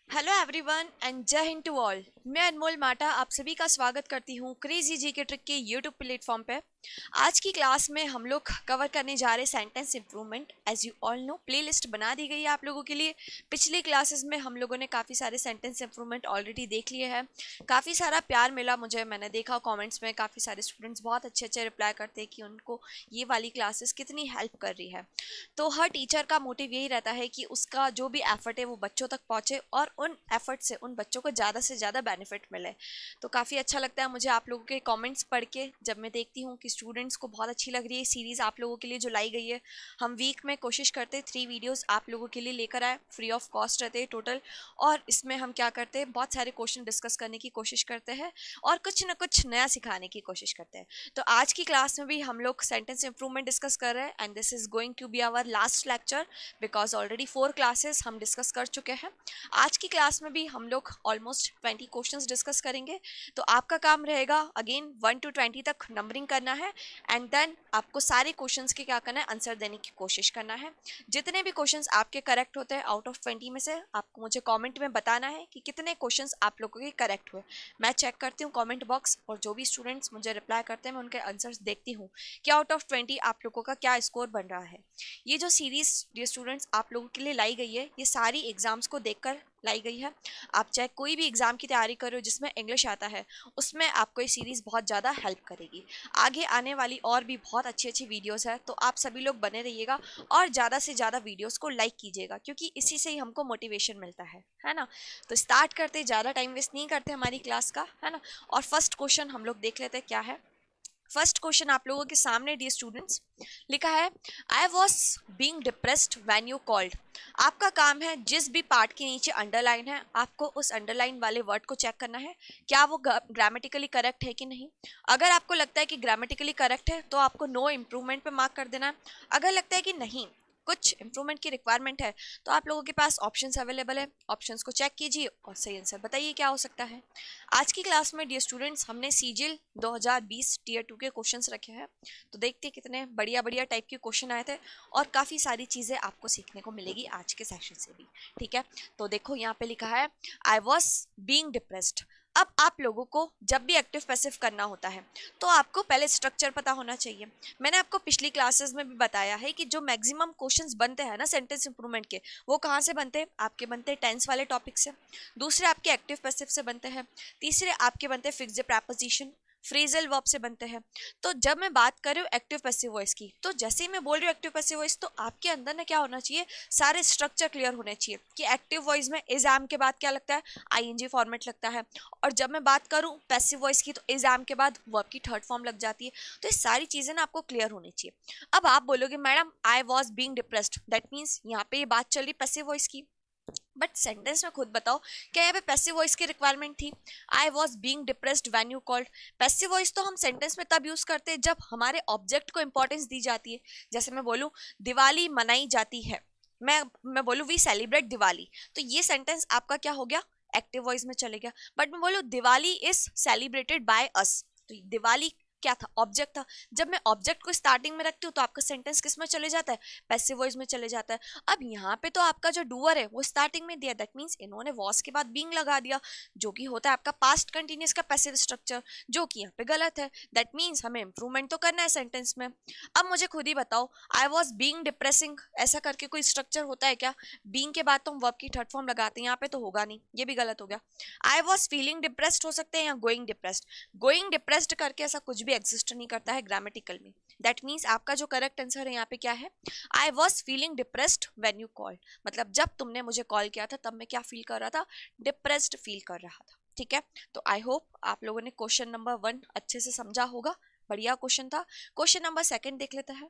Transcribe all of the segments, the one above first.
Hello everyone and जय Hind to all. मैं अनमोल माटा आप सभी का स्वागत करती हूँ क्रेजी जी के ट्रिक के यूट्यूब प्लेटफॉर्म पे। आज की क्लास में हम लोग कवर करने जा रहे sentence improvement. As you all know playlist बना दी गई है आप लोगों के लिए। पिछली क्लासेस में हम लोगों ने काफ़ी सारे सेंटेंस इंप्रूवमेंट ऑलरेडी देख लिए हैं। काफ़ी सारा प्यार मिला मुझे, मैंने देखा कॉमेंट्स में काफ़ी सारे स्टूडेंट्स बहुत अच्छे अच्छे रिप्लाई करते हैं कि उनको ये वाली क्लासेस कितनी हेल्प कर रही है। तो हर टीचर का मोटिव यही रहता है कि उसका जो भी एफर्ट है वो बच्चों तक पहुंचे और उन एफर्ट से उन बच्चों को ज़्यादा से ज़्यादा बेनिफिट मिले। तो काफ़ी अच्छा लगता है मुझे आप लोगों के कमेंट्स पढ़ के, जब मैं देखती हूँ कि स्टूडेंट्स को बहुत अच्छी लग रही है सीरीज़ आप लोगों के लिए जो लाई गई है। हम वीक में कोशिश करते हैं 3 वीडियोज़ आप लोगों के लिए लेकर आए, फ्री ऑफ कॉस्ट रहते हैं टोटल। और इसमें हम क्या करते हैं, बहुत सारे क्वेश्चन डिस्कस करने की कोशिश करते हैं और कुछ ना कुछ नया सिखाने की कोशिश करते हैं। तो आज की क्लास में भी हम लोग सेंटेंस इंप्रूवमेंट डिस्कस कर रहे हैं and this is going to be our last lecture because already 4 classes हम डिस्कस कर चुके हैं। आज की क्लास में भी हम लोग ऑलमोस्ट 20 क्वेश्चंस डिस्कस करेंगे। तो आपका काम रहेगा अगेन 1 to 20 तक नंबरिंग करना है एंड देन आपको सारे क्वेश्चंस के क्या करना है, आंसर देने की कोशिश करना है। जितने भी क्वेश्चंस आपके करेक्ट होते हैं आउट ऑफ 20 में से आपको मुझे कमेंट में बताना है कि कितने क्वेश्चंस आप लोगों के करेक्ट हुए। मैं चेक करती हूँ कमेंट बॉक्स और जो भी स्टूडेंट्स मुझे रिप्लाई करते हैं मैं उनके आंसर्स देखती हूँ कि आउट ऑफ 20 आप लोगों का क्या स्कोर बन रहा है। ये जो सीरीज डियर स्टूडेंट्स आप लोगों के लिए लाई गई है ये सारी एग्जाम्स को देखकर लाई गई है। आप चाहे कोई भी एग्जाम की तैयारी करो जिसमें इंग्लिश आता है उसमें आपको ये सीरीज बहुत ज़्यादा हेल्प करेगी। आगे आने वाली और भी बहुत अच्छी अच्छी वीडियोस है तो आप सभी लोग बने रहिएगा और ज़्यादा से ज़्यादा वीडियोस को लाइक कीजिएगा क्योंकि इसी से ही हमको मोटिवेशन मिलता है ना। तो स्टार्ट करते, ज़्यादा टाइम वेस्ट नहीं करते हमारी क्लास का, है ना। और फर्स्ट क्वेश्चन हम लोग देख लेते हैं क्या है। फर्स्ट क्वेश्चन आप लोगों के सामने डियर स्टूडेंट्स लिखा है, I was being depressed when you called. आपका काम है जिस भी पार्ट के नीचे अंडरलाइन है आपको उस अंडरलाइन वाले वर्ड को चेक करना है क्या वो ग्रामेटिकली करेक्ट है कि नहीं। अगर आपको लगता है कि ग्रामेटिकली करेक्ट है तो आपको नो इम्प्रूवमेंट पे मार्क कर देना है। अगर लगता है कि नहीं कुछ इंप्रूवमेंट की रिक्वायरमेंट है तो आप लोगों के पास ऑप्शंस अवेलेबल है, ऑप्शंस को चेक कीजिए और सही आंसर बताइए क्या हो सकता है। आज की क्लास में डियर स्टूडेंट्स हमने सीजिल 2020 टीयर 2 के क्वेश्चंस रखे हैं। तो देखते हैं कितने बढ़िया बढ़िया टाइप के क्वेश्चन आए थे और काफ़ी सारी चीज़ें आपको सीखने को मिलेगी आज के सेशन से भी। ठीक है, तो देखो यहाँ पे लिखा है आई वॉज बींग डिप्रेस्ड। अब आप लोगों को जब भी एक्टिव पैसिव करना होता है तो आपको पहले स्ट्रक्चर पता होना चाहिए। मैंने आपको पिछली क्लासेस में भी बताया है कि जो मैक्सिमम क्वेश्चंस बनते हैं ना सेंटेंस इंप्रूवमेंट के वो कहाँ से बनते हैं, आपके बनते हैं टेंस वाले टॉपिक से, दूसरे आपके एक्टिव पैसिव से बनते हैं, तीसरे आपके बनते हैं फिक्स्ड प्रपोजिशन फ्रेजल वर्ब से बनते हैं। तो जब मैं बात कर रही हूँ एक्टिव पैसिव वॉइस की तो जैसे ही मैं बोल रही हूँ एक्टिव पैसिव वॉइस तो आपके अंदर ना क्या होना चाहिए, सारे स्ट्रक्चर क्लियर होने चाहिए कि एक्टिव वॉइस में इज एम के बाद क्या लगता है, आईएनजी फॉर्मेट लगता है। और जब मैं बात करूँ पैसिव वॉइस की तो इज एम के बाद वर्ब की थर्ड फॉर्म लग जाती है। तो ये सारी चीज़ें ना आपको क्लियर होनी चाहिए। अब आप बोलोगे madam I was being depressed, that means यहाँ पे ये बात चल रही पैसिव वॉइस की, बट सेंटेंस में खुद बताओ क्या यहाँ पे पैसिव वॉइस की रिक्वायरमेंट थी। I was being depressed when you called. Passive voice तो हम सेंटेंस में तब यूज करते हैं जब हमारे ऑब्जेक्ट को इंपॉर्टेंस दी जाती है। जैसे मैं बोलूँ दिवाली मनाई जाती है, मैं बोलूँ वी सेलिब्रेट दिवाली, तो ये सेंटेंस आपका क्या हो गया, एक्टिव वॉइस में चले गया। बट मैं बोलूँ Diwali is celebrated by us, तो दिवाली क्या था, ऑब्जेक्ट था। जब मैं ऑब्जेक्ट को स्टार्टिंग में रखती हूँ तो आपका सेंटेंस किस में चले जाता है, पैसिव वॉइस में चले जाता है। अब यहाँ पे तो आपका जो डूअर है वो स्टार्टिंग में दिया, दैट मीन्स इन्होंने वॉस के बाद बीइंग लगा दिया जो कि होता है आपका पास्ट कंटिन्यूअस का पैसिव स्ट्रक्चर, जो कि यहाँ पे गलत है। दैट मीन्स हमें इंप्रूवमेंट तो करना है सेंटेंस में। अब मुझे खुद ही बताओ आई वॉज बीइंग डिप्रेसिंग ऐसा करके कोई स्ट्रक्चर होता है क्या, बीइंग के बाद तो हम वर्ब की थर्ड फॉर्म लगाते हैं, यहाँ पे तो होगा नहीं, ये भी गलत हो गया। आई वॉज फीलिंग डिप्रेस्ड हो सकते हैं या गोइंग डिप्रेस्ड, गोइंग डिप्रेस्ड करके ऐसा कुछ भी एग्जिस्ट नहीं करता है ग्रामेटिकल में। दैट मीन्स आपका जो करेक्ट आंसर है यहाँ पे क्या है, I was feeling depressed when you called, मतलब जब तुमने मुझे कॉल किया था तब मैं क्या फील कर रहा था, डिप्रेस्ड फील कर रहा था। ठीक है, तो आई होप आप लोगों ने क्वेश्चन नंबर 1 अच्छे से समझा होगा, बढ़िया क्वेश्चन था। क्वेश्चन नंबर 2 देख लेते हैं।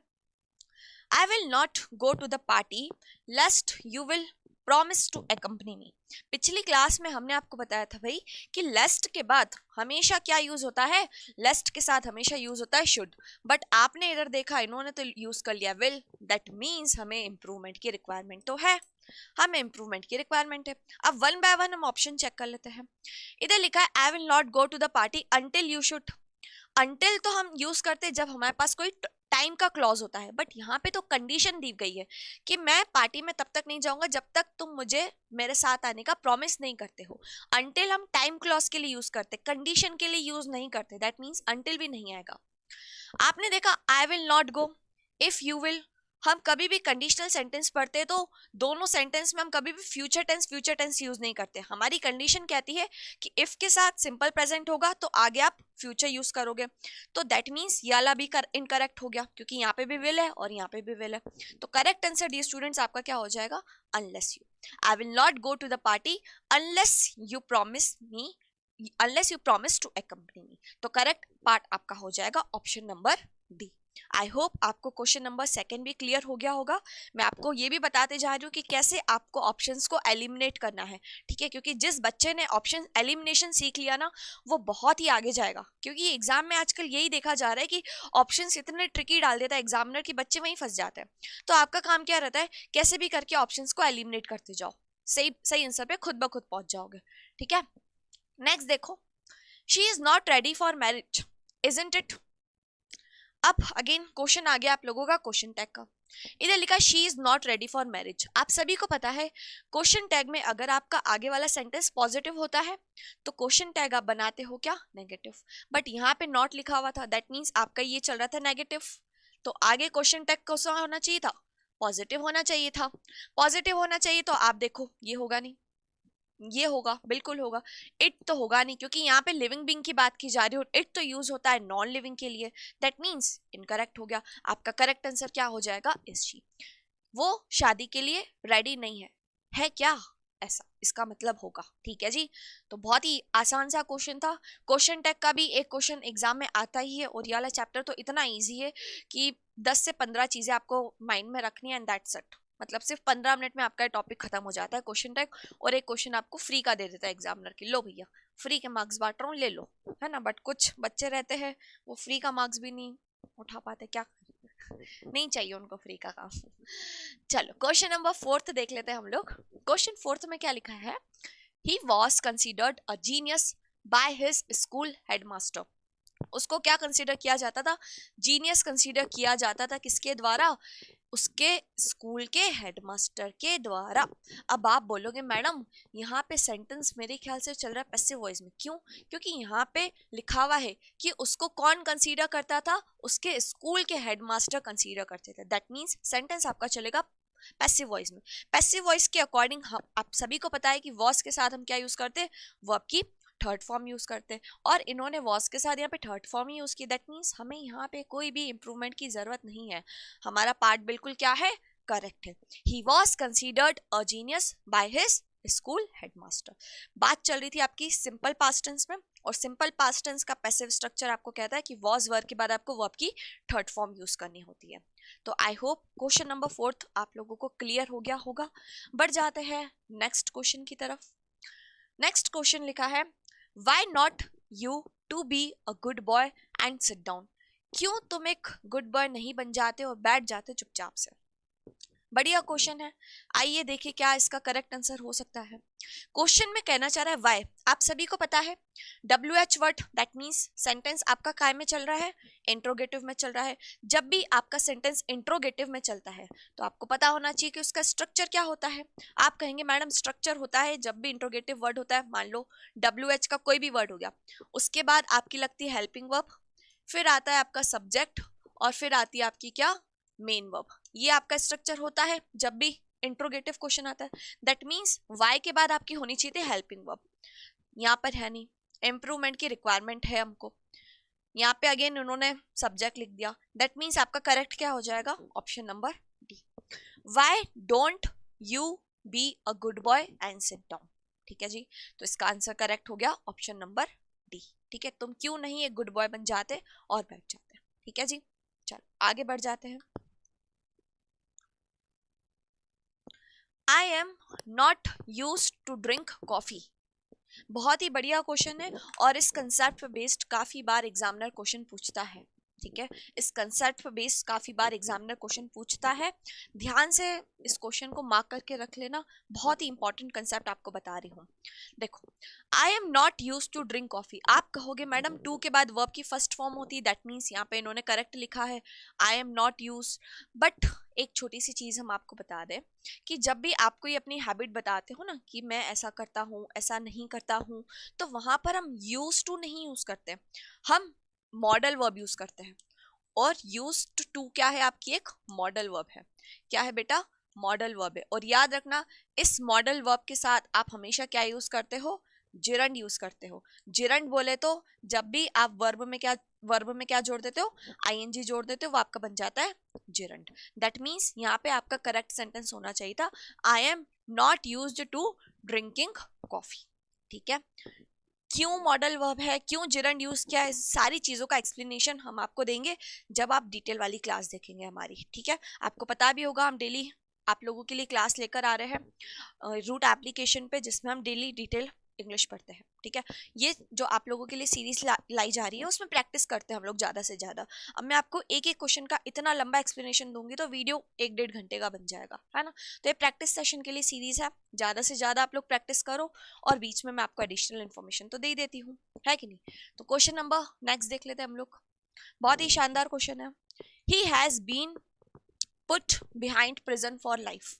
I will not go to the party lest you will promise to accompany me। पिछली क्लास में हमने आपको बताया था भाई कि लेस्ट के बाद हमेशा क्या यूज होता है, लेस्ट के साथ हमेशा यूज होता है शुड, बट आपने इधर देखा इन्होंने तो यूज कर लिया विल, दैट मीन्स हमें इंप्रूवमेंट की रिक्वायरमेंट तो है, हमें इंप्रूवमेंट की रिक्वायरमेंट है। अब वन बाय वन हम ऑप्शन चेक कर लेते हैं। इधर लिखा है I will not go to the party until you should. Until तो हम यूज करते हैं जब हमारे पास कोई टाइम का क्लॉज होता है, बट यहाँ पे तो कंडीशन दी गई है कि मैं पार्टी में तब तक नहीं जाऊंगा जब तक तुम मुझे मेरे साथ आने का प्रॉमिस नहीं करते हो। अंटिल हम टाइम क्लॉज के लिए यूज करते, कंडीशन के लिए यूज नहीं करते, दैट मीन्स अंटिल भी नहीं आएगा। आपने देखा आई will not go, if you will, हम कभी भी कंडीशनल सेंटेंस पढ़ते हैं तो दोनों सेंटेंस में हम कभी भी फ्यूचर टेंस यूज नहीं करते। हमारी कंडीशन कहती है कि इफ के साथ सिंपल प्रेजेंट होगा तो आगे आप फ्यूचर यूज करोगे, तो दैट मीन्स ये वाला भी इनकरेक्ट हो गया क्योंकि यहाँ पे भी विल है और यहाँ पे भी विल है। तो करेक्ट आंसर डियर स्टूडेंट्स आपका क्या हो जाएगा, unless you, I will not go to the party unless you promise me, unless you promise to accompany me. तो करेक्ट पार्ट आपका हो जाएगा option number D. I hope आपको क्वेश्चन नंबर सेकंड भी क्लियर हो गया होगा। मैं आपको ये भी बताते जा रही हूँ कि कैसे आपको ऑप्शंस को एलिमिनेट करना है, ठीक है, क्योंकि जिस बच्चे ने ऑप्शन एलिमिनेशन सीख लिया ना वो बहुत ही आगे जाएगा, क्योंकि एग्जाम में आजकल यही देखा जा रहा है कि ऑप्शंस इतने ट्रिकी डाल देता है एग्जामिनर की बच्चे वहीं फंस जाते हैं। तो आपका काम क्या रहता है, कैसे भी करके ऑप्शंस को एलिमिनेट करते जाओ, सही सही आंसर पे खुद ब खुद पहुंच जाओगे, ठीक है। नेक्स्ट देखो, she is not ready for marriage, isn't it. अब अगेन क्वेश्चन आ गया आप लोगों का क्वेश्चन टैग का। इधर लिखा she is not ready for marriage. आप सभी को पता है क्वेश्चन टैग में अगर आपका आगे वाला सेंटेंस पॉजिटिव होता है तो क्वेश्चन टैग आप बनाते हो क्या, नेगेटिव, बट यहाँ पे नॉट लिखा हुआ था, दैट मीन्स आपका ये चल रहा था नेगेटिव, तो आगे क्वेश्चन टैग कौन होना चाहिए था, पॉजिटिव होना चाहिए था। पॉजिटिव होना चाहिए तो आप देखो ये होगा नहीं, ये होगा, बिल्कुल होगा, इट तो होगा नहीं क्योंकि यहाँ पे लिविंग बीइंग की बात की जा रही है, इट तो यूज होता है नॉन लिविंग के लिए, दैट मीन्स इनकरेक्ट हो गया। आपका करेक्ट आंसर क्या हो जाएगा, इज शी, वो शादी के लिए रेडी नहीं है क्या, ऐसा इसका मतलब होगा, ठीक है जी। तो बहुत ही आसान सा क्वेश्चन था। क्वेश्चन टैग का भी एक क्वेश्चन एग्जाम में आता ही है और ये वाला चैप्टर तो इतना इजी है कि 10 से 15 चीजें आपको माइंड में रखनी है एंड दैट्स इट, मतलब सिर्फ 15 मिनट में आपका टॉपिक खत्म हो जाता है क्वेश्चन टैग, और एक क्वेश्चन आपको फ्री का दे देता है एग्जामिनर की, लो भैया फ्री के मार्क्स बांट रहा हूँ ले लो, है ना। बट कुछ बच्चे रहते हैं वो फ्री का मार्क्स भी नहीं उठा पाते, क्या नहीं चाहिए उनको फ्री का काम। चलो क्वेश्चन नंबर 4 देख लेते हैं हम लोग। क्वेश्चन 4 में क्या लिखा है, he was considered a genius by his school headmaster. उसको क्या कंसीडर किया जाता था, जीनियस कंसीडर किया जाता था, किसके द्वारा, उसके स्कूल के हेडमास्टर के द्वारा। अब आप बोलोगे मैडम यहाँ पे सेंटेंस मेरे ख्याल से चल रहा है पैसिव वॉइस में, क्यों, क्योंकि यहाँ पे लिखा हुआ है कि उसको कौन कंसीडर करता था, उसके स्कूल के हेडमास्टर कंसीडर करते थे, दैट मीन्स सेंटेंस आपका चलेगा पैसिव वॉइस में। पैसिव वॉइस के अकॉर्डिंग हम आप सभी को पता है कि वॉस के साथ हम क्या यूज करते हैं, वर्ब की थर्ड फॉर्म यूज करते हैं, और इन्होंने वॉस के साथ यहाँ पे थर्ड फॉर्म ही यूज की, दैट मीन्स हमें यहाँ पे कोई भी इंप्रूवमेंट की जरूरत नहीं है, हमारा पार्ट बिल्कुल क्या है, करेक्ट है। He was considered a genius by his school headmaster. बात चल रही थी आपकी सिंपल पास्ट टेंस में, और सिंपल पास्ट टेंस का पैसिव स्ट्रक्चर आपको कहता है कि वॉज वर्ब के बाद आपको वर्ब की थर्ड फॉर्म यूज करनी होती है। तो आई होप क्वेश्चन नंबर 4 आप लोगों को क्लियर हो गया होगा। बढ़ जाते हैं नेक्स्ट क्वेश्चन की तरफ। नेक्स्ट क्वेश्चन लिखा है, why not you to be a good boy and sit down. क्यों तुम एक गुड बॉय नहीं बन जाते और बैठ जाते चुपचाप से। बढ़िया क्वेश्चन है, आइए देखिए क्या इसका करेक्ट आंसर हो सकता है। क्वेश्चन में कहना चाह रहा है वाई, आप सभी को पता है WH word, that means sentence आपका काय में चल रहा है, इंट्रोगेटिव में चल रहा है। जब भी आपका सेंटेंस इंट्रोगेटिव में चलता है तो आपको पता होना चाहिए कि उसका स्ट्रक्चर क्या होता है। आप कहेंगे मैडम स्ट्रक्चर होता है जब भी इंट्रोगेटिव वर्ड होता है, मान लो WH का कोई भी वर्ड हो गया, उसके बाद आपकी लगती है हेल्पिंग वर्ब, फिर आता है आपका सब्जेक्ट, और फिर आती है आपकी क्या, मेन वर्ब। ये आपका स्ट्रक्चर होता है जब भी इंट्रोगेटिव क्वेश्चन आता है। दैट मीन्स वाई के बाद आपकी होनी चाहिए थी हेल्पिंग वर्ब, यहाँ पर है नहीं, इम्प्रूवमेंट की रिक्वायरमेंट है हमको, यहाँ पे अगेन उन्होंने सब्जेक्ट लिख दिया, दैट मीन्स आपका करेक्ट क्या हो जाएगा, option number D. Why don't you B a good boy and sit down, ठीक है जी। तो इसका आंसर करेक्ट हो गया ऑप्शन नंबर डी, ठीक है। तुम क्यों नहीं एक गुड बॉय बन जाते और बैठ जाते, ठीक है जी। चलो आगे बढ़ जाते हैं। I am not used to drink coffee. बहुत ही बढ़िया क्वेश्चन है और इस कंसेप्ट पे बेस्ड काफी बार एग्जामिनर क्वेश्चन पूछता है। ठीक है, इस कंसेप्ट पर बेस्ड काफी बार एग्जामिनर क्वेश्चन पूछता है, ध्यान से इस क्वेश्चन को मार्क करके रख लेना, बहुत ही इंपॉर्टेंट कंसेप्ट आपको बता रही हूँ। देखो, I am not use to drink coffee, आप कहोगे मैडम टू के बाद वर्ब की फर्स्ट फॉर्म होती है, दैट मीन्स यहाँ पे इन्होंने करेक्ट लिखा है I am not use. But एक छोटी सी चीज हम आपको बता दें कि जब भी आपको ये अपनी हैबिट बताते हो ना कि मैं ऐसा करता हूँ ऐसा नहीं करता हूँ, तो वहां पर हम यूज टू नहीं यूज करते, हम मॉडल वर्ब यूज करते हैं। और यूज टू क्या है, आपकी एक मॉडल वर्ब है। क्या है बेटा, मॉडल वर्ब है। और याद रखना, इस मॉडल वर्ब के साथ आप हमेशा क्या यूज करते हो, जिरंड यूज करते हो। जिरंड बोले तो जब भी आप वर्ब में क्या जोड़ देते हो, आईएनजी जोड़ देते हो, वो आपका बन जाता है जिरंड। दैट मीन्स यहाँ पे आपका करेक्ट सेंटेंस होना चाहिए था I am not used to drinking coffee. ठीक है, क्यों मॉडल वर्ब है, क्यों जिरंड यूज किया है, सारी चीजों का एक्सप्लेनेशन हम आपको देंगे जब आप डिटेल वाली क्लास देखेंगे हमारी। ठीक है, आपको पता भी होगा हम डेली आप लोगों के लिए क्लास लेकर आ रहे हैं रूट एप्लीकेशन पे, जिसमें हम डेली डिटेल इंग्लिश पढ़ते हैं। ठीक है, ये जो आप लोगों के लिए सीरीज लाई जा रही है उसमें प्रैक्टिस करते हैं हम लोग ज्यादा से ज्यादा। अब मैं आपको एक एक क्वेश्चन का इतना लंबा एक्सप्लेनेशन दूंगी तो वीडियो 1-1.5 घंटे का बन जाएगा, है ना। तो ये प्रैक्टिस सेशन के लिए सीरीज है, ज्यादा से ज्यादा आप लोग प्रैक्टिस करो, और बीच में मैं आपको एडिशनल इन्फॉर्मेशन तो दे ही देती हूँ, है कि नहीं। तो क्वेश्चन नंबर नेक्स्ट देख लेते हैं हम लोग, बहुत ही शानदार क्वेश्चन है। He has been put behind prison for life.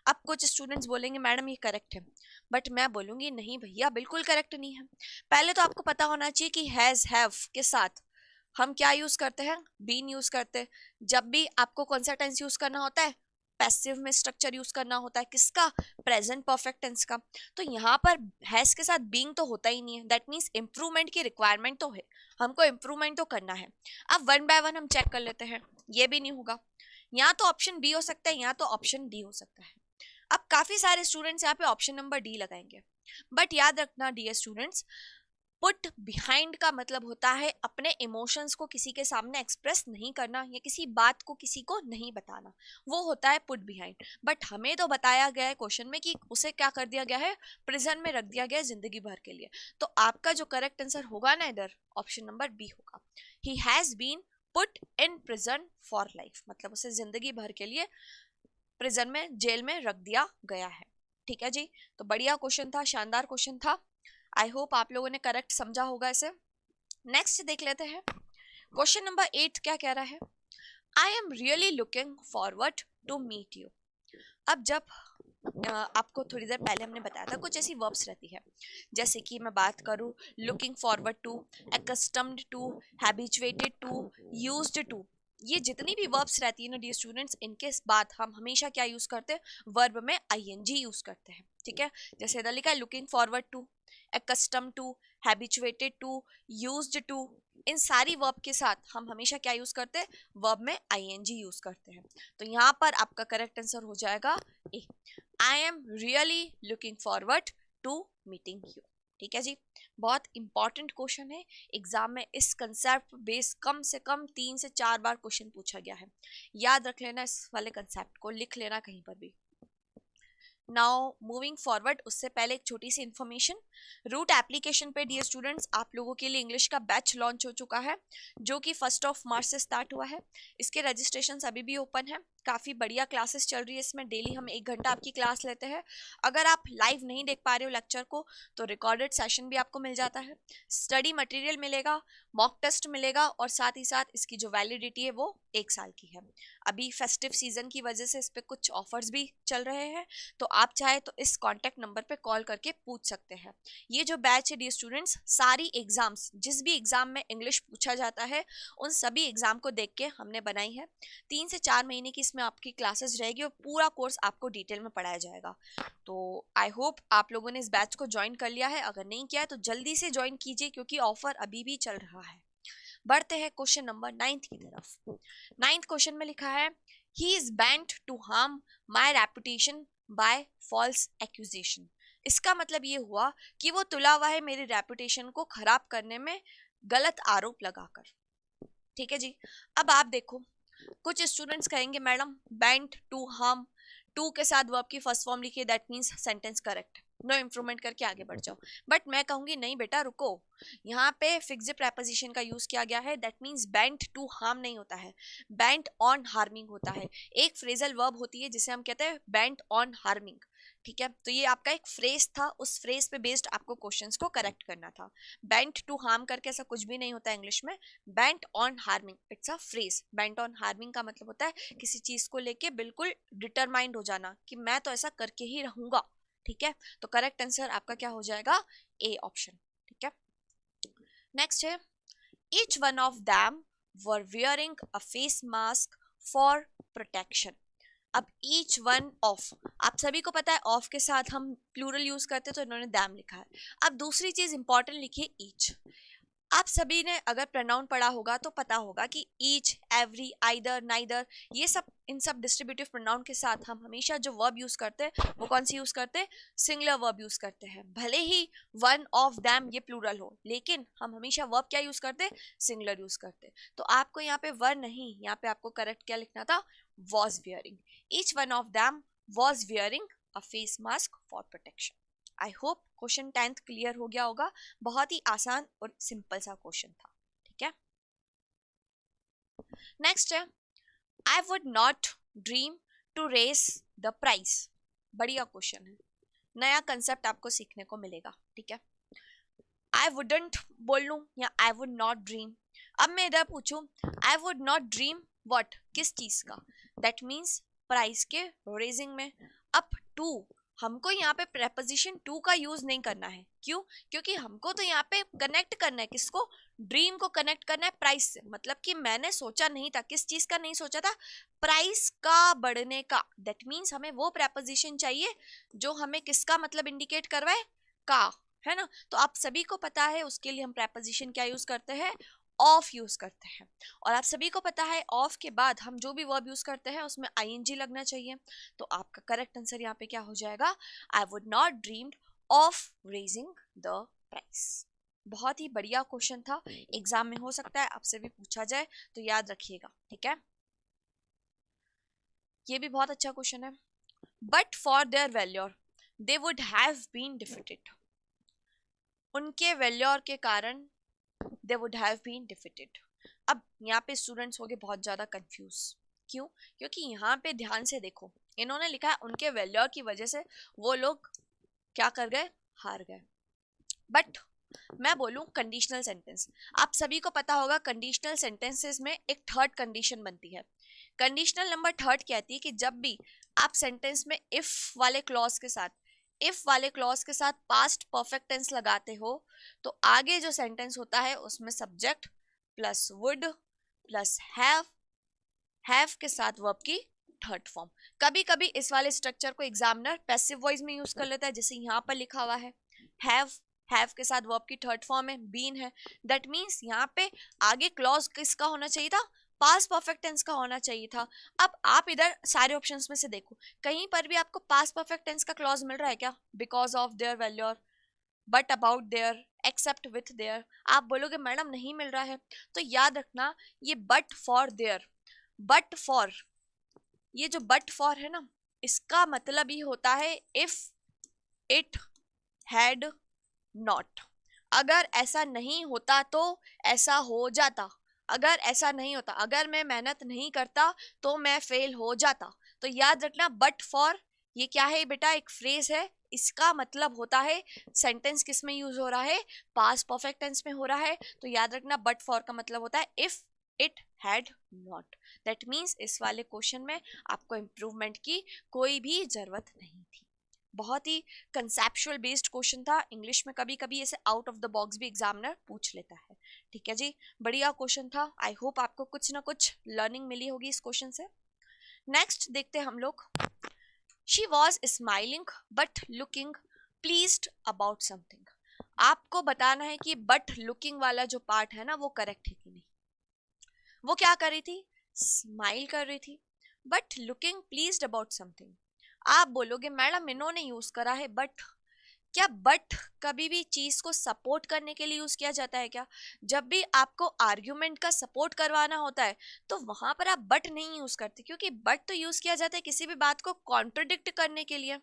अब कुछ स्टूडेंट्स बोलेंगे मैडम ये करेक्ट है, बट मैं बोलूंगी नहीं भैया, बिल्कुल करेक्ट नहीं है। पहले तो आपको पता होना चाहिए कि हैज हैव के साथ हम क्या यूज करते हैं, बीन यूज करते हैं। जब भी आपको कौन सा टेंस यूज करना होता है, पैसिव में स्ट्रक्चर यूज करना होता है, किसका, प्रेजेंट परफेक्ट टेंस का। तो यहाँ पर हैज के साथ बीइंग तो होता ही नहीं है, दैट मीन्स इंप्रूवमेंट की रिक्वायरमेंट तो है, हमको इंप्रूवमेंट तो करना है। अब वन बाय वन हम चेक कर लेते हैं, ये भी नहीं होगा। यहाँ तो ऑप्शन बी हो सकता है, यहाँ तो ऑप्शन डी हो सकता है। अब काफी सारे स्टूडेंट्स यहाँ पे ऑप्शन नंबर डी लगाएंगे, बट याद रखना डियर स्टूडेंट्स, पुट बिहाइंड का मतलब होता है अपने इमोशंस को किसी के सामने एक्सप्रेस नहीं करना, या किसी बात को किसी को नहीं बताना, वो होता है पुट बिहाइंड। बट हमें तो बताया गया है क्वेश्चन में कि उसे क्या कर दिया गया है, प्रिजन में रख दिया गया है जिंदगी भर के लिए। तो आपका जो करेक्ट आंसर होगा ना इधर, ऑप्शन नंबर बी होगा। He has been put in prison for life, मतलब उसे जिंदगी भर के लिए प्रिजन में, जेल में रख दिया गया है। ठीक है जी, तो बढ़िया क्वेश्चन था, शानदार क्वेश्चन था। आई होप आप लोगों ने करेक्ट समझा होगा इसे। नेक्स्ट देख लेते हैं, क्वेश्चन नंबर 8 क्या कह रहा है, I am really looking forward to meet you. अब जब आपको थोड़ी देर पहले हमने बताया था कुछ ऐसी वर्ब्स रहती है, जैसे कि मैं बात करूँ looking forward to, accustomed to, habituated to, used to, ये जितनी भी वर्ब्स रहती है ना डियर स्टूडेंट्स, इनके बाद हम हमेशा क्या यूज करते हैं, वर्ब में आईएनजी यूज करते हैं। ठीक है, जैसे इधर लिखा है looking forward to, accustomed to, habituated to, used to, इन सारी वर्ब के साथ हम हमेशा क्या यूज करते हैं, वर्ब में आईएनजी यूज करते हैं। तो यहाँ पर आपका करेक्ट आंसर हो जाएगा A, I am really looking forward to meeting you. ठीक है जी, बहुत इंपॉर्टेंट क्वेश्चन है, एग्जाम में इस कंसेप्ट बेस कम से कम 3 से 4 बार क्वेश्चन पूछा गया है, याद रख लेना, इस वाले कंसेप्ट को लिख लेना कहीं पर भी। नाउ मूविंग फॉरवर्ड, उससे पहले एक छोटी सी इन्फॉर्मेशन, रूट एप्लीकेशन पे डियर स्टूडेंट्स आप लोगों के लिए इंग्लिश का बैच लॉन्च हो चुका है, जो कि 1 मार्च से स्टार्ट हुआ है। इसके रजिस्ट्रेशन अभी भी ओपन है, काफ़ी बढ़िया क्लासेस चल रही है इसमें, डेली हम 1 घंटा आपकी क्लास लेते हैं। अगर आप लाइव नहीं देख पा रहे हो लेक्चर को, तो रिकॉर्डेड सेशन भी आपको मिल जाता है, स्टडी मटेरियल मिलेगा, मॉक टेस्ट मिलेगा, और साथ ही साथ इसकी जो वैलिडिटी है वो 1 साल की है। अभी फेस्टिव सीजन की वजह से इस पर कुछ ऑफर्स भी चल रहे हैं, तो आप चाहे तो इस कॉन्टैक्ट नंबर पे कॉल करके पूछ सकते हैं। ये जो बैच है डियर स्टूडेंट्स, सारी एग्जाम्स, जिस भी एग्जाम में इंग्लिश पूछा जाता है उन सभी एग्जाम को देख के हमने बनाई है। 3 से 4 महीने की इसमें आपकी क्लासेस रहेगी, और पूरा कोर्स आपको डिटेल में पढ़ाया जाएगा। तो आई होप आप लोगों ने इस बैच को ज्वाइन कर लिया है, अगर नहीं किया है तो जल्दी से ज्वाइन कीजिए, क्योंकि ऑफर अभी भी चल रहा है। बढ़ते हैं क्वेश्चन नंबर 9 की तरफ। 9th क्वेश्चन में लिखा है, he is bent to harm my reputation by false accusation. इसका मतलब ये हुआ कि वो तुला हुआ है मेरी रेपुटेशन को खराब करने में गलत आरोप लगाकर। ठीक है जी, अब आप देखो, कुछ स्टूडेंट्स कहेंगे madam bent to harm, to के साथ वर्ब की फर्स्ट फॉर्म लिखिए, that means sentence correct. No improvement करके आगे बढ़ जाओ। बट मैं कहूंगी नहीं बेटा रुको, यहाँ पे फिक्स्ड प्रेपोजिशन का यूज किया गया है, that means bent to harm नहीं होता है, बेंट ऑन हार्मिंग होता है। एक फ्रेजल वर्ब होती है जिसे हम कहते हैं बेंट ऑन हार्मिंग, ठीक है। तो ये आपका एक फ्रेज था, उस फ्रेज पे बेस्ड आपको क्वेश्चंस को करेक्ट करना था। बेंट टू हार्म करके ऐसा कुछ भी नहीं होता इंग्लिश में, bent on harming it's a phrase. Bent on harming का मतलब होता है किसी चीज को लेके बिल्कुल डिटरमाइंड हो जाना कि मैं तो ऐसा करके ही रहूंगा, ठीक है। तो करेक्ट आंसर आपका क्या हो जाएगा, ए ऑप्शन, ठीक है। नेक्स्ट है each one of them were wearing a face mask for protection। अब each one of, आप सभी को पता है ऑफ के साथ हम प्लूरल यूज करते हैं, तो इन्होंने दैम लिखा है। अब दूसरी चीज इंपॉर्टेंट लिखी है ईच। आप सभी ने अगर प्रोनाउन पढ़ा होगा तो पता होगा कि ईच, एवरी, आइदर, नाइदर, ये सब, इन सब डिस्ट्रीब्यूटिव प्रोनाउन के साथ हम हमेशा जो वर्ब यूज करते हैं वो कौन सी यूज करते हैं, सिंगुलर वर्ब यूज करते हैं। भले ही वन ऑफ दैम ये प्लूरल हो, लेकिन हम हमेशा वर्ब क्या यूज करते हैं, सिंगुलर यूज करते हैं। तो आपको यहाँ पे वर नहीं, यहाँ पे आपको करेक्ट क्या लिखना था, was wearing. Each one of them was wearing a face mask for protection. I hope question 10th clear हो गया होगा, बहुत ही आसान और सिंपल सा क्वेश्चन था, ठीक है। नेक्स्ट है I would not dream to raise the price. बढ़िया क्वेश्चन है, नया कंसेप्ट आपको सीखने को मिलेगा, ठीक है। आई वुडंट बोल लूं या आई वुड नॉट ड्रीम। अब मैं इधर पूछूं आई वुड नॉट ड्रीम व्हाट, किस चीज का, दैट मीन्स प्राइस के रेजिंग में। अप टू, हमको यहाँ पे प्रेपोजिशन टू का यूज नहीं करना है, क्यों, क्योंकि हमको तो यहाँ पे कनेक्ट करना है, किसको, ड्रीम को कनेक्ट करना है प्राइस से। मतलब कि मैंने सोचा नहीं था, किस चीज का नहीं सोचा था, प्राइस का बढ़ने का। दैट मीन्स हमें वो प्रेपोजिशन चाहिए जो हमें किसका मतलब इंडिकेट करवाए, का, है ना। तो आप सभी को पता है उसके लिए हम प्रेपोजिशन क्या यूज करते हैं, ऑफ यूज करते हैं। और आप सभी को पता है ऑफ के बाद हम जो भी वर्ब यूज करते हैं उसमें आईएनजी लगना चाहिए। तो आपका करेक्ट आंसर यहाँ पे क्या हो जाएगा, आई would not dreamed of raising the price. बहुत ही बढ़िया क्वेश्चन था, एग्जाम में हो सकता है आपसे भी पूछा जाए, तो याद रखिएगा, ठीक है। ये भी बहुत अच्छा क्वेश्चन है। But for their valour they would have been defeated. उनके वेल्योर के कारण they would have been defeated. अब यहाँ पे स्टूडेंट्स हो गए बहुत ज्यादा कंफ्यूज, क्यों, क्योंकि यहाँ पे ध्यान से देखो, इन्होंने लिखा है उनके वेल्योर की वजह से वो लोग क्या कर गए, हार गए। बट मैं बोलूं कंडीशनल सेंटेंस, आप सभी को पता होगा कंडीशनल सेंटेंसेस में एक थर्ड कंडीशन बनती है। कंडीशनल नंबर थर्ड कहती है कि जब भी आप सेंटेंस में इफ वाले क्लॉज के साथ, इफ वाले क्लॉज के साथ पास्ट परफेक्ट टेंस लगाते हो, तो आगे जो सेंटेंस होता है उसमें subject plus would plus have के साथ वर्ब की थर्ड फॉर्म। कभी कभी इस वाले स्ट्रक्चर को एग्जामिनर पैसिव वॉइस में यूज कर लेता है, जैसे यहाँ पर लिखा हुआ है हैव के साथ वर्ब की थर्ड फॉर्म है, बीन है। दैट मीन्स यहाँ पे आगे क्लॉज किसका होना चाहिए था, पास्ट परफेक्ट टेंस का होना चाहिए था। अब आप इधर सारे ऑप्शंस में से देखो, कहीं पर भी आपको पास्ट परफेक्ट टेंस का क्लॉज मिल रहा है क्या, because of their, valour, but about their, except with their. आप बोलोगे मैडम नहीं मिल रहा है, तो याद रखना ये but for there, but for, ये जो बट फॉर है ना, इसका मतलब ही होता है इफ इट हैड नॉट। अगर ऐसा नहीं होता तो ऐसा हो जाता, अगर ऐसा नहीं होता, अगर मैं मेहनत नहीं करता तो मैं फेल हो जाता। तो याद रखना बट फॉर ये क्या है बेटा, एक फ्रेज है, इसका मतलब होता है सेंटेंस किस में यूज हो रहा है, पास्ट परफेक्ट टेंस में हो रहा है। तो याद रखना बट फॉर का मतलब होता है if it had not. That means इस वाले क्वेश्चन में आपको इम्प्रूवमेंट की कोई भी जरूरत नहीं थी। बहुत ही कंसेप्चुअल बेस्ड क्वेश्चन था, इंग्लिश में कभी कभी ऐसे आउट ऑफ द बॉक्स भी एग्जामिनर पूछ लेता है, ठीक है जी। बढ़िया क्वेश्चन था, आई होप आपको कुछ ना कुछ लर्निंग मिली होगी इस क्वेश्चन से। नेक्स्ट देखते हैं हम लोग, she was smiling but looking pleased about something. आपको बताना है कि बट लुकिंग वाला जो पार्ट है ना वो करेक्ट है कि नहीं। वो क्या कर रही थी, स्माइल कर रही थी, but looking pleased about something. आप बोलोगे मैडम इन्होंने यूज करा है बट, क्या बट कभी भी चीज को सपोर्ट करने के लिए यूज किया जाता है क्या। जब भी आपको आर्ग्यूमेंट का सपोर्ट करवाना होता है तो वहां पर आप बट नहीं यूज करते, क्योंकि बट तो यूज किया जाता है किसी भी बात को कॉन्ट्रडिक्ट करने के लिए।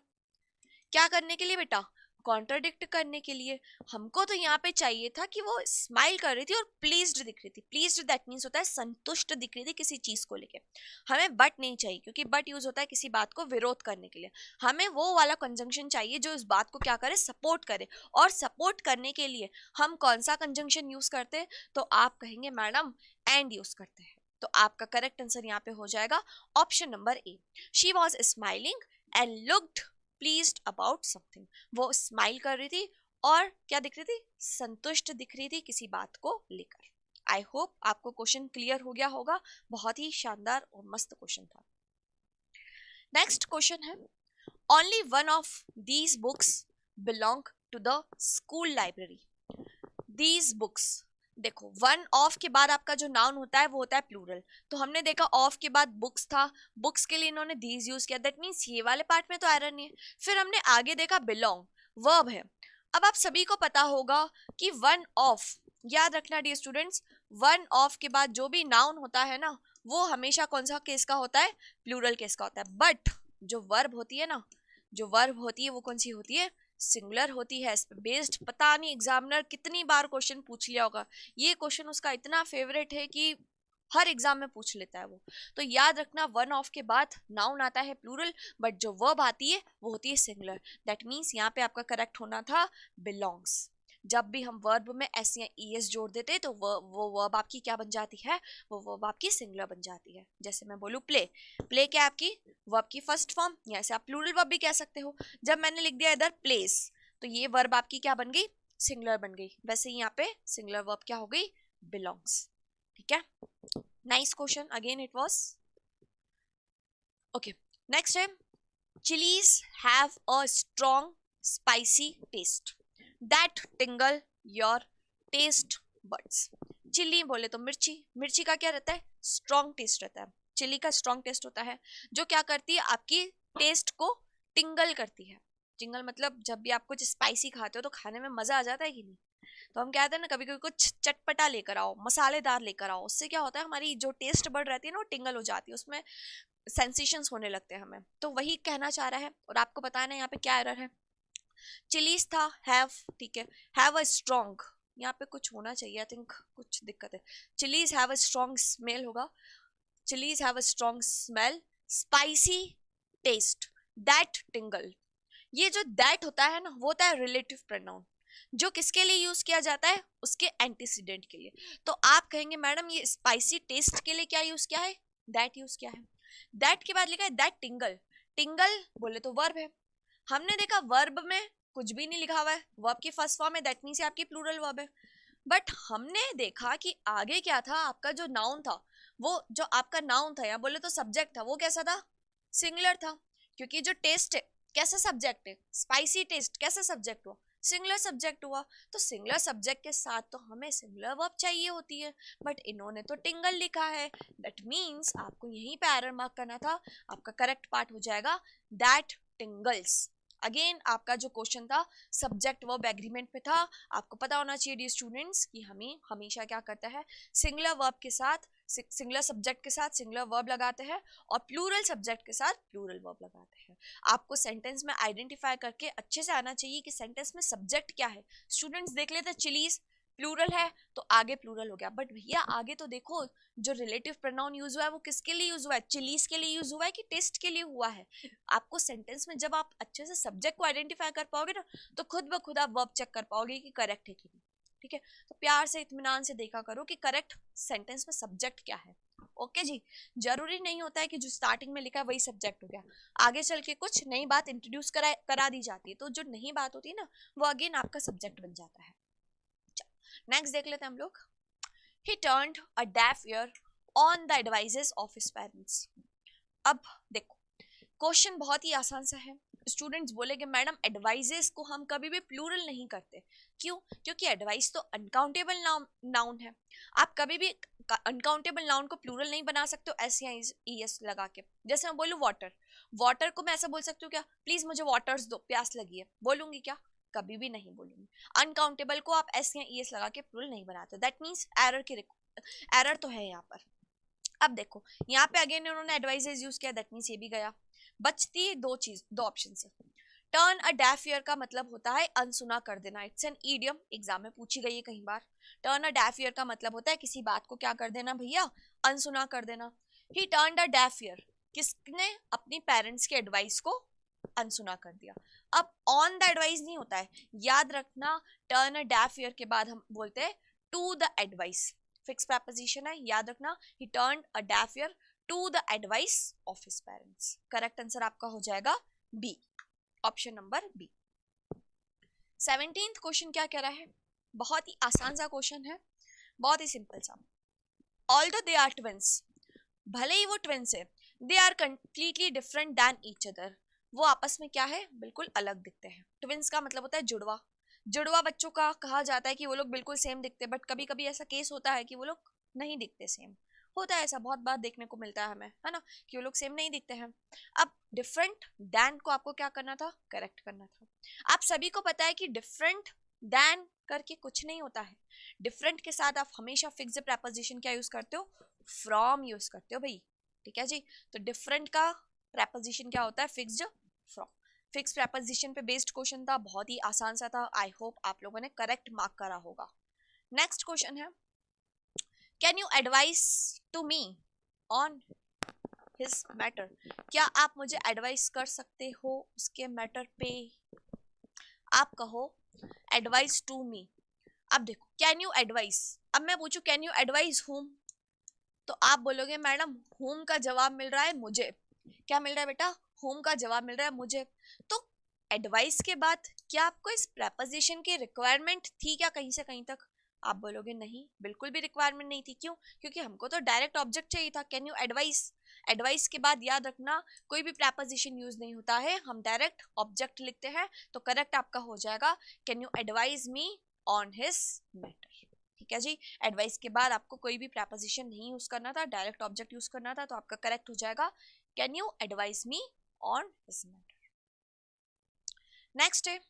क्या करने के लिए बेटा, कॉन्ट्राडिक्ट करने के लिए। हमको तो यहाँ पे चाहिए था कि वो स्माइल कर रही थी और प्लीज्ड दिख रही थी। प्लीज्ड दैट मीन्स होता है संतुष्ट दिख रही थी किसी चीज को लेके। हमें बट नहीं चाहिए, क्योंकि बट यूज होता है किसी बात को विरोध करने के लिए। हमें वो वाला कंजंक्शन चाहिए जो इस बात को क्या करे, सपोर्ट करे। और सपोर्ट करने के लिए हम कौन सा कंजंक्शन यूज करते हैं, तो आप कहेंगे मैडम एंड यूज करते हैं। तो आपका करेक्ट आंसर यहाँ पे हो जाएगा option number A. She was smiling and looked pleased about something. वो स्माइल कर रही थी और क्या दिख रही थी, संतुष्ट दिख रही थी किसी बात को लेकर। आई होप आपको क्वेश्चन क्लियर हो गया होगा। बहुत ही शानदार और मस्त क्वेश्चन था। नेक्स्ट क्वेश्चन है, only one of these books belong to the school library. These books, देखो वन ऑफ के बाद आपका जो नाउन होता है वो होता है प्लूरल। तो हमने देखा ऑफ के बाद बुक्स था, बुक्स के लिए इन्होंने दीज यूज किया, दैट मीन्स ये वाले पार्ट में तो एरर नहीं है। फिर हमने आगे देखा बिलोंग, वर्ब है। अब आप सभी को पता होगा कि वन ऑफ, याद रखना डियर स्टूडेंट्स, वन ऑफ के बाद जो भी नाउन होता है ना, वो हमेशा कौन सा केस का होता है, प्लूरल केस का होता है। बट जो वर्ब होती है ना, जो वर्ब होती है वो कौन सी होती है, सिंगुलर होती है। इस पे बेस्ड पता नहीं एग्जामिनर कितनी बार क्वेश्चन पूछ लिया होगा। ये क्वेश्चन उसका इतना फेवरेट है कि हर एग्जाम में पूछ लेता है वो। तो याद रखना वन ऑफ के बाद नाउन आता है प्लूरल, बट जो वर्ब आती है वो होती है सिंगुलर। दैट मीन्स यहाँ पे आपका करेक्ट होना था बिलोंग्स। जब भी हम वर्ब में एस या ईएस जोड़ देते हैं तो वो वर्ब आपकी क्या बन जाती है, वो वर्ब आपकी सिंगुलर बन जाती है। जैसे मैं बोलूँ प्ले, प्ले क्या आपकी वर्ब की फर्स्ट फॉर्म, या ऐसे आप प्लूरल वर्ब भी कह सकते हो। जब मैंने लिख दिया इधर प्लेस, तो ये वर्ब आपकी क्या बन गई, सिंगुलर बन गई। वैसे यहाँ पे सिंगुलर वर्ब क्या हो गई, बिलोंग्स। ठीक है, nice question again it was. Okay, next है, chillies have a strong spicy taste that tingle your taste buds. Chilli बोले तो मिर्ची, मिर्ची का क्या रहता है, स्ट्रॉन्ग टेस्ट रहता है। चिली का स्ट्रॉन्ग टेस्ट होता है जो क्या करती है, आपकी टेस्ट को टिंगल करती है। टिंगल मतलब जब भी आप कुछ स्पाइसी खाते हो तो खाने में मजा आ जाता है कि नहीं। तो हम कहते हैं ना, कभी कभी कुछ चटपटा लेकर आओ, मसालेदार लेकर आओ, उससे क्या होता है हमारी जो टेस्ट बड रहती है ना वो टिंगल हो जाती है, उसमें सेंसेशंस होने लगते हैं हमें। तो वही कहना चाह रहा है और आपको बताना है यहाँ पे क्या एरर है। चिलीज था हैव, ठीक है, हैव अ स्ट्रॉन्ग, यहाँ पे कुछ होना चाहिए, आई थिंक कुछ दिक्कत है। Chillies have a strong smell होगा, chillies have a strong smell spicy taste that tingle. ये जो दैट होता है ना वो होता है रिलेटिव प्रोनाउन, जो किसके लिए यूज किया जाता है, उसके एंटीसीडेंट के लिए। तो आप कहेंगे मैडम ये स्पाइसी टेस्ट के लिए क्या यूज किया है, दैट यूज किया है। दैट के बाद लिखा है दैट टिंगल, टिंगल बोले तो वर्ब है। हमने देखा वर्ब में कुछ भी नहीं लिखा हुआ है, वर्ब की फर्स्ट फॉर्म है, दैट मींस आपकी प्लूरल वर्ब है। बट हमने देखा कि आगे क्या था, आपका जो नाउन था, वो जो आपका नाउन था या बोले तो सब्जेक्ट था, वो कैसा था, सिंगुलर था। क्योंकि जो टेस्ट है कैसा सब्जेक्ट है, स्पाइसी टेस्ट कैसा सब्जेक्ट हुआ, सिंगुलर सब्जेक्ट हुआ। तो सिंगुलर सब्जेक्ट के साथ तो हमें सिंगुलर वर्ब चाहिए होती है, बट इन्होंने तो टिंगल लिखा है। दैट मीन्स आपको यहीं पे एरर मार्क करना था। आपका करेक्ट पार्ट हो जाएगा दैट टिंगल्स। अगेन आपका जो क्वेश्चन था सब्जेक्ट वर्ब एग्रीमेंट पे था। आपको पता होना चाहिए डियर स्टूडेंट्स कि हमें हमेशा क्या करता है, सिंगुलर वर्ब के साथ सिंगुलर सब्जेक्ट के साथ सिंगुलर वर्ब लगाते हैं और प्लूरल सब्जेक्ट के साथ प्लूरल वर्ब लगाते हैं। आपको सेंटेंस में आइडेंटिफाई करके अच्छे से आना चाहिए कि सेंटेंस में सब्जेक्ट क्या है। स्टूडेंट्स देख लेते चिलीज प्लूरल है तो आगे प्लूरल हो गया, बट भैया आगे तो देखो जो रिलेटिव प्रोनाउन यूज हुआ है वो किसके लिए यूज हुआ है, चिलीज के लिए यूज हुआ है कि टेस्ट के लिए हुआ है। आपको सेंटेंस में जब आप अच्छे से सब्जेक्ट को आइडेंटिफाई कर पाओगे ना, तो खुद ब खुद आप वर्ब चेक कर पाओगे कि करेक्ट है कि नहीं। ठीक है, तो प्यार से इत्मीनान से देखा करो कि करेक्ट सेंटेंस में सब्जेक्ट क्या है। ओके जी, जरूरी नहीं होता है कि जो स्टार्टिंग में लिखा है वही सब्जेक्ट हो गया, आगे चल के कुछ नई बात इंट्रोड्यूस करा दी जाती है, तो जो नई बात होती है ना वो अगेन आपका सब्जेक्ट बन जाता है। नेक्स्ट देख लेते हैं हम लोग। He turned a deaf ear on the advices of his parents. अब देखो क्वेश्चन बहुत ही आसान सा है। स्टूडेंट्स बोलेंगे मैडम एडवाइजेस को हम कभी भी प्लूरल नहीं करते, क्यों, क्योंकि एडवाइस तो अनकाउंटेबल नाउन है। आप कभी भी अनकाउंटेबल नाउन को प्लूरल नहीं बना सकते हो एस या ईएस लगा के। जैसे मैं बोलूँ वाटर, वाटर को मैं ऐसा बोल सकती हूँ क्या, प्लीज मुझे वाटर्स दो, प्यास लगी है, बोलूंगी क्या, कभी भी नहीं बोलूंगी। अनकाउंटेबल को आप एस या ईएस लगा के प्लूरल नहीं बनाते, दैट मीन्स एरर तो है यहाँ पर। अब देखो यहाँ पे अगेन उन्होंने एडवाइजेस यूज किया, दैट मीन्स ये भी गया। बचती दो ऑप्शन से, टर्न अ डेफ ईयर का मतलब होता है अनसुना कर देना. इट्स एन ईडियम, एग्जाम में पूछी गई है कई बार. टर्न अ डेफ ईयर का मतलब होता है किसी बात को क्या कर देना भैया, अनसुना कर देना. ही टर्न अ डेफ ईयर, किसने अपनी पेरेंट्स के एडवाइस को अनसुना कर दिया. अब ऑन द एडवाइस नहीं होता है, याद रखना. टर्न अ डेफ ईयर के बाद हम बोलते हैं to the advice. Fix preposition है, याद रखना. He turn a deaf ear to the advice of his parents. Correct answer आपका हो जाएगा B, option number B. 17th question क्या कह रहा है, बहुत ही आसान सा क्वेश्चन है, बहुत ही सिंपल सा. ऑल्दो दे आर ट्विंस, भले ही वो ट्विंस है, they are completely different than each other, वो आपस में क्या है, बिल्कुल अलग दिखते हैं. ट्विंस का मतलब होता है जुड़वा. जुड़वा बच्चों का कहा जाता है कि वो लोग बिल्कुल सेम दिखते हैं, बट कभी कभी ऐसा केस होता है कि वो लोग नहीं दिखते सेम. होता है ऐसा, बहुत बार देखने को मिलता है हमें, है ना, कि वो लोग सेम नहीं दिखते हैं. अब डिफरेंट दैन को आपको क्या करना था, करेक्ट करना था. आप सभी को पता है कि डिफरेंट दैन करके कुछ नहीं होता है. डिफरेंट के साथ आप हमेशा फिक्स्ड प्रपोजिशन क्या यूज करते हो, फ्रॉम यूज करते हो भाई. ठीक है जी. तो डिफरेंट का प्रपोजिशन क्या होता है, फिक्स्ड फ्रॉम. फिक्स प्रपोजिशन पे बेस्ड क्वेश्चन था, बहुत ही आसान सा था. आई होप आप लोगों ने करेक्ट मार्क करा होगा. नेक्स्ट क्वेश्चन है, can you advice to me on his matter, क्या आप मुझे एडवाइस कर सकते हो उसके मैटर पे. आप कहो एडवाइस टू मी. अब देखो कैन यू एडवाइस, अब मैं पूछू कैन यू एडवाइस हुम, तो आप बोलोगे मैडम हुम का जवाब मिल रहा है मुझे. क्या मिल रहा है बेटा, हुम का जवाब मिल रहा है मुझे. तो एडवाइस के बाद क्या आपको इस प्रपोजिशन की रिक्वायरमेंट थी क्या कहीं से कहीं तक, आप बोलोगे नहीं, बिल्कुल भी रिक्वायरमेंट नहीं थी. क्यों, क्योंकि हमको तो डायरेक्ट ऑब्जेक्ट चाहिए था, कैन यू एडवाइस. एडवाइस के बाद याद रखना कोई भी प्रपोजिशन यूज नहीं होता है, हम डायरेक्ट ऑब्जेक्ट लिखते हैं. तो करेक्ट आपका हो जाएगा can you advise me on his matter. ठीक है जी. एडवाइस के बाद आपको कोई भी प्रपोजिशन नहीं यूज करना था, डायरेक्ट ऑब्जेक्ट यूज करना था. तो आपका करेक्ट हो जाएगा can you advise me on his matter. Next है,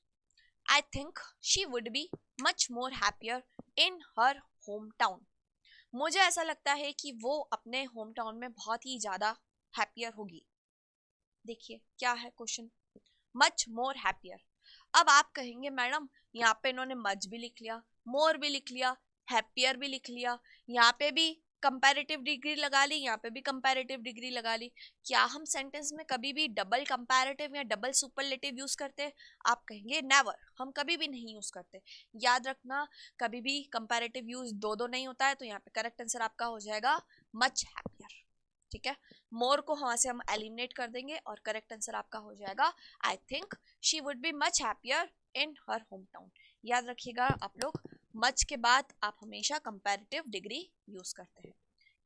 I think she would be much more happier in her home town. मुझे ऐसा लगता है कि वो अपने होम टाउन में बहुत ही ज्यादा हैप्पियर होगी. देखिए क्या है क्वेश्चन, मच मोर हैप्पियर. अब आप कहेंगे मैडम यहाँ पे इन्होंने मच भी लिख लिया, मोर भी लिख लिया, हैप्पियर भी लिख लिया, यहाँ पे भी कंपैरेटिव डिग्री लगा ली, यहाँ पे भी कंपैरेटिव डिग्री लगा ली. क्या हम सेंटेंस में कभी भी डबल कंपैरेटिव या डबल सुपरलेटिव यूज करते हैं, आप कहेंगे नेवर, हम कभी भी नहीं यूज करते. याद रखना कभी भी कंपैरेटिव यूज दो दो नहीं होता है. तो यहाँ पे करेक्ट आंसर आपका हो जाएगा मच हैप्पियर. ठीक है, मोर को वहां से हम एलिमिनेट कर देंगे और करेक्ट आंसर आपका हो जाएगा आई think she would be much happier in her home town. याद रखिएगा आप लोग, मच के बाद आप हमेशा कंपैरेटिव डिग्री यूज करते हैं.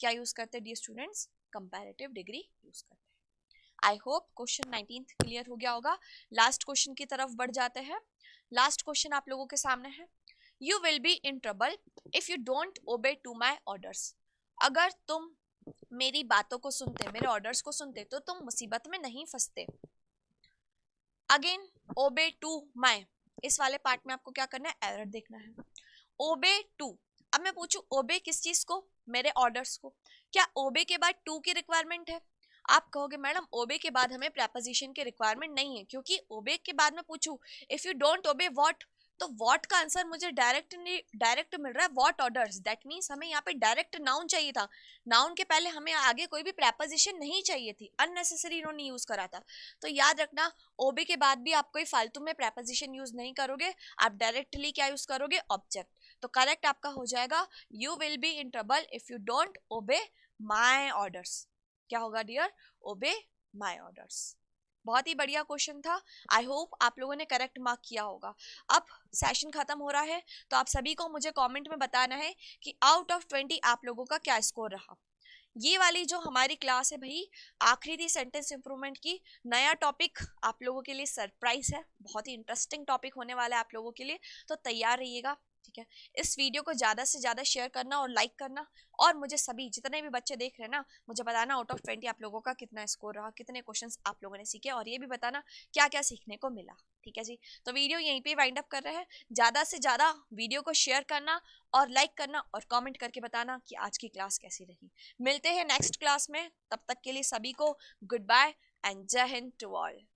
क्या यूज करते हैं dear students, comparative degree use करते हैं. आई होप क्वेश्चन 19 क्लियर हो गया होगा. लास्ट क्वेश्चन की तरफ बढ़ जाते हैं. लास्ट क्वेश्चन आप लोगों के सामने है, you will be in trouble if you don't obey to my orders. अगर तुम मेरी बातों को सुनते, मेरे ऑर्डर्स को सुनते, तो तुम मुसीबत में नहीं फंसते. अगेन ओबे टू माई, इस वाले पार्ट में आपको क्या करना है, एरर देखना है. ओबे टू, अब मैं पूछू ओबे किस चीज को, मेरे ऑर्डर्स को. क्या ओबे के बाद टू की रिक्वायरमेंट है, आप कहोगे मैडम ओबे के बाद हमें प्रपोजिशन की रिक्वायरमेंट नहीं है, क्योंकि ओबे के बाद मैं पूछू इफ यू डोंट ओबे व्हाट, तो व्हाट का आंसर मुझे डायरेक्ट मिल रहा है, व्हाट ऑर्डर्स. दैट मींस हमें यहाँ पे डायरेक्ट नाउन चाहिए था. नाउन के पहले हमें आगे कोई भी प्रपोजिशन नहीं चाहिए थी, अननेसेसरी इन्होंने यूज करा था. तो याद रखना ओबे के बाद भी आप कोई फालतू में प्रपोजिशन यूज नहीं करोगे, आप डायरेक्टली क्या यूज करोगे, ऑब्जेक्ट. तो करेक्ट आपका हो जाएगा you will be in trouble if you don't ओबे माई ऑर्डर्स. क्या होगा डियर, ओबे माई ऑर्डर्स. बहुत ही बढ़िया क्वेश्चन था. आई होप आप लोगों ने करेक्ट मार्क किया होगा. अब सेशन खत्म हो रहा है, तो आप सभी को मुझे कमेंट में बताना है कि आउट ऑफ 20 आप लोगों का क्या स्कोर रहा. ये वाली जो हमारी क्लास है भाई आखिरी थी सेंटेंस इंप्रूवमेंट की. नया टॉपिक आप लोगों के लिए सरप्राइज है, बहुत ही इंटरेस्टिंग टॉपिक होने वाला है आप लोगों के लिए, तो तैयार रहिएगा. ठीक है, इस वीडियो को ज़्यादा से ज़्यादा शेयर करना और लाइक करना, और मुझे सभी जितने भी बच्चे देख रहे हैं ना, मुझे बताना आउट ऑफ 20 आप लोगों का कितना स्कोर रहा, कितने क्वेश्चंस आप लोगों ने सीखे, और ये भी बताना क्या क्या सीखने को मिला. ठीक है जी, तो वीडियो यहीं पे वाइंड अप कर रहे हैं. ज़्यादा से ज़्यादा वीडियो को शेयर करना और लाइक करना और कमेंट करके बताना कि आज की क्लास कैसी रही. मिलते हैं नेक्स्ट क्लास में, तब तक के लिए सभी को गुड बाय एंड जय हिंद टू ऑल.